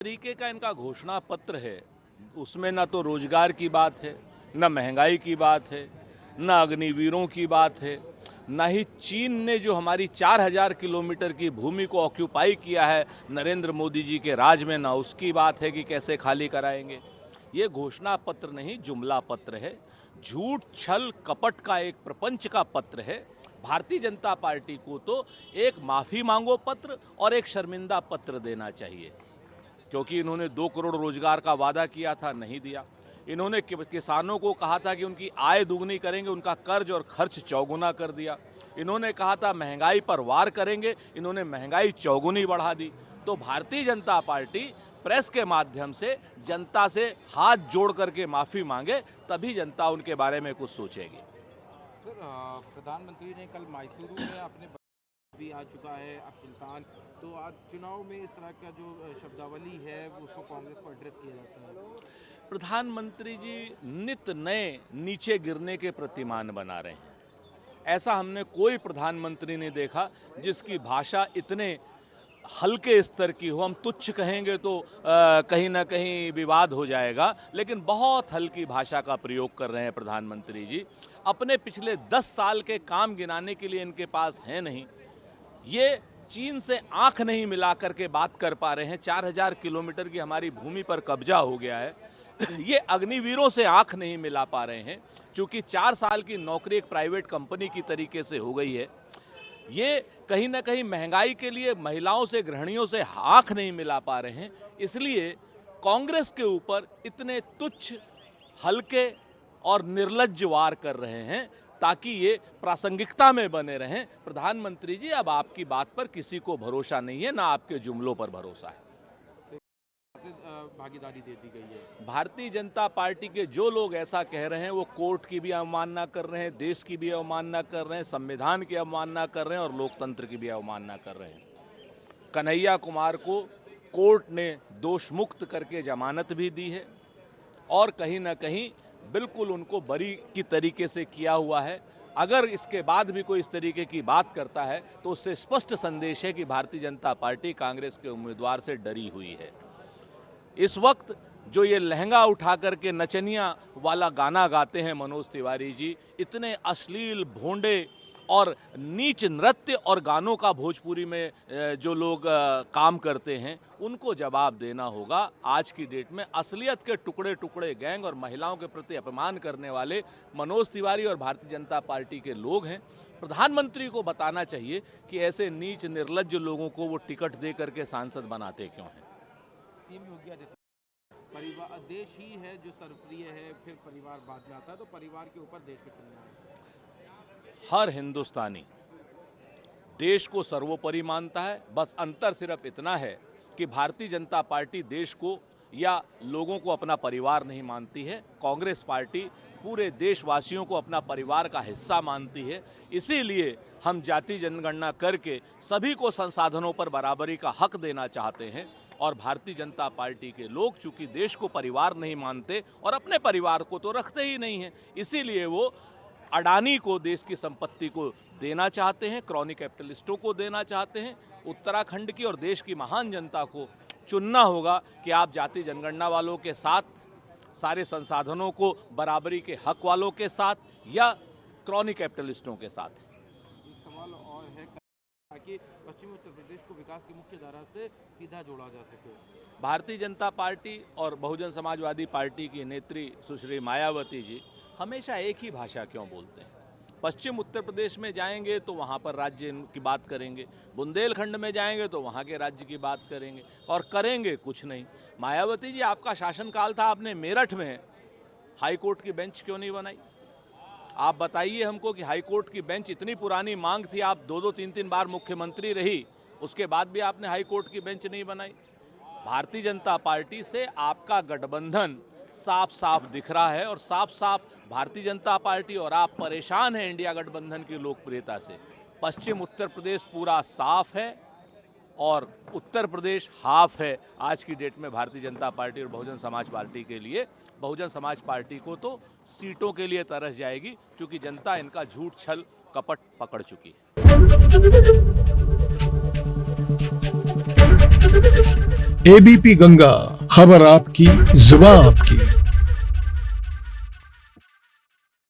तरीके का इनका घोषणा पत्र है, उसमें ना तो रोजगार की बात है, न महंगाई की बात है, न अग्निवीरों की बात है, न ही चीन ने जो हमारी 4000 किलोमीटर की भूमि को ऑक्यूपाई किया है नरेंद्र मोदी जी के राज में, ना उसकी बात है कि कैसे खाली कराएंगे। ये घोषणा पत्र नहीं, जुमला पत्र है, झूठ छल कपट का एक प्रपंच का पत्र है। भारतीय जनता पार्टी को तो एक माफ़ी मांगो पत्र और एक शर्मिंदा पत्र देना चाहिए, क्योंकि इन्होंने 2 करोड़ रोजगार का वादा किया था, नहीं दिया। इन्होंने किसानों को कहा था कि उनकी आय दुगनी करेंगे, उनका कर्ज और खर्च चौगुना कर दिया। इन्होंने कहा था महंगाई पर वार करेंगे, इन्होंने महंगाई चौगुनी बढ़ा दी। तो भारतीय जनता पार्टी प्रेस के माध्यम से जनता से हाथ जोड़ करके माफ़ी मांगे, तभी जनता उनके बारे में कुछ सोचेगी। सर, प्रधानमंत्री ने कल मैसूरू में अपने भी आ चुका है, अब सुल्तान, तो आज चुनाव में इस तरह का जो शब्दावली है उसको कांग्रेस को एड्रेस किया जाता है। प्रधानमंत्री जी नित नए नीचे गिरने के प्रतिमान बना रहे हैं। ऐसा हमने कोई प्रधानमंत्री नहीं देखा जिसकी भाषा इतने हल्के स्तर की हो। हम तुच्छ कहेंगे तो कहीं ना कहीं विवाद हो जाएगा, लेकिन बहुत हल्की भाषा का प्रयोग कर रहे हैं प्रधानमंत्री जी। अपने पिछले 10 साल के काम गिनाने के लिए इनके पास है नहीं। ये चीन से आंख नहीं मिला करके बात कर पा रहे हैं। 4000 किलोमीटर की हमारी भूमि पर कब्जा हो गया है। ये अग्निवीरों से आंख नहीं मिला पा रहे हैं, क्योंकि 4 साल की नौकरी एक प्राइवेट कंपनी की तरीके से हो गई है। ये कहीं ना कहीं महंगाई के लिए महिलाओं से, गृहिणियों से आंख नहीं मिला पा रहे हैं। इसलिए कांग्रेस के ऊपर इतने तुच्छ, हल्के और निर्लज्ज वार कर रहे हैं ताकि ये प्रासंगिकता में बने रहें। प्रधानमंत्री जी, अब आपकी बात पर किसी को भरोसा नहीं है, ना आपके जुमलों पर भरोसा है। भागीदारी दे दी गई है। भारतीय जनता पार्टी के जो लोग ऐसा कह रहे हैं वो कोर्ट की भी अवमानना कर रहे हैं, देश की भी अवमानना कर रहे हैं, संविधान की अवमानना कर रहे हैं और लोकतंत्र की भी अवमानना कर रहे हैं। कन्हैया कुमार को कोर्ट ने दोष मुक्त करके जमानत भी दी है और कहीं ना कहीं बिल्कुल उनको बरी की तरीके से किया हुआ है। अगर इसके बाद भी कोई इस तरीके की बात करता है तो उससे स्पष्ट संदेश है कि भारतीय जनता पार्टी कांग्रेस के उम्मीदवार से डरी हुई है। इस वक्त जो ये लहंगा उठा करके नचनिया वाला गाना गाते हैं मनोज तिवारी जी, इतने अश्लील, भोंडे और नीच नृत्य और गानों का भोजपुरी में जो लोग काम करते हैं, उनको जवाब देना होगा। आज की डेट में असलियत के टुकड़े टुकड़े गैंग और महिलाओं के प्रति अपमान करने वाले मनोज तिवारी और भारतीय जनता पार्टी के लोग हैं। प्रधानमंत्री को बताना चाहिए कि ऐसे नीच निर्लज्ज लोगों को वो टिकट दे करके सांसद बनाते क्यों हैं। परिवार, देश ही है जो सर्वप्रिय है, फिर परिवार बाद में आता है, तो परिवार के ऊपर देश को चुनना है। हर हिंदुस्तानी देश को सर्वोपरि मानता है। बस अंतर सिर्फ इतना है कि भारतीय जनता पार्टी देश को या लोगों को अपना परिवार नहीं मानती है। कांग्रेस पार्टी पूरे देशवासियों को अपना परिवार का हिस्सा मानती है। इसीलिए हम जाति जनगणना करके सभी को संसाधनों पर बराबरी का हक देना चाहते हैं। और भारतीय जनता पार्टी के लोग चूंकि देश को परिवार नहीं मानते और अपने परिवार को तो रखते ही नहीं हैं, इसीलिए वो अडानी को देश की संपत्ति को देना चाहते हैं, क्रॉनी कैपिटलिस्टों को देना चाहते हैं। उत्तराखंड की और देश की महान जनता को चुनना होगा कि आप जाति जनगणना वालों के साथ, सारे संसाधनों को बराबरी के हक वालों के साथ, या क्रॉनी कैपिटलिस्टों के साथ। एक सवाल और है ताकि पश्चिमी उत्तर प्रदेश को विकास की मुख्य धारा से सीधा जोड़ा जा सके। भारतीय जनता पार्टी और बहुजन समाजवादी पार्टी की नेत्री सुश्री मायावती जी हमेशा एक ही भाषा क्यों बोलते हैं? पश्चिम उत्तर प्रदेश में जाएंगे तो वहाँ पर राज्य की बात करेंगे, बुंदेलखंड में जाएंगे तो वहाँ के राज्य की बात करेंगे और करेंगे कुछ नहीं। मायावती जी, आपका शासनकाल था, आपने मेरठ में हाई कोर्ट की बेंच क्यों नहीं बनाई? आप बताइए हमको कि हाई कोर्ट की बेंच इतनी पुरानी मांग थी, आप 2-2, 3-3 बार मुख्यमंत्री रही, उसके बाद भी आपने हाई कोर्ट की बेंच नहीं बनाई। भारतीय जनता पार्टी से आपका गठबंधन साफ साफ दिख रहा है और साफ साफ भारतीय जनता पार्टी और आप परेशान हैं इंडिया गठबंधन की लोकप्रियता से। पश्चिम उत्तर प्रदेश पूरा साफ है और उत्तर प्रदेश हाफ है आज की डेट में भारतीय जनता पार्टी और बहुजन समाज पार्टी के लिए। बहुजन समाज पार्टी को तो सीटों के लिए तरस जाएगी, क्योंकि जनता इनका झूठ छल कपट पकड़ चुकी है। एबीपी गंगा, खबर आपकी, जुबान आपकी।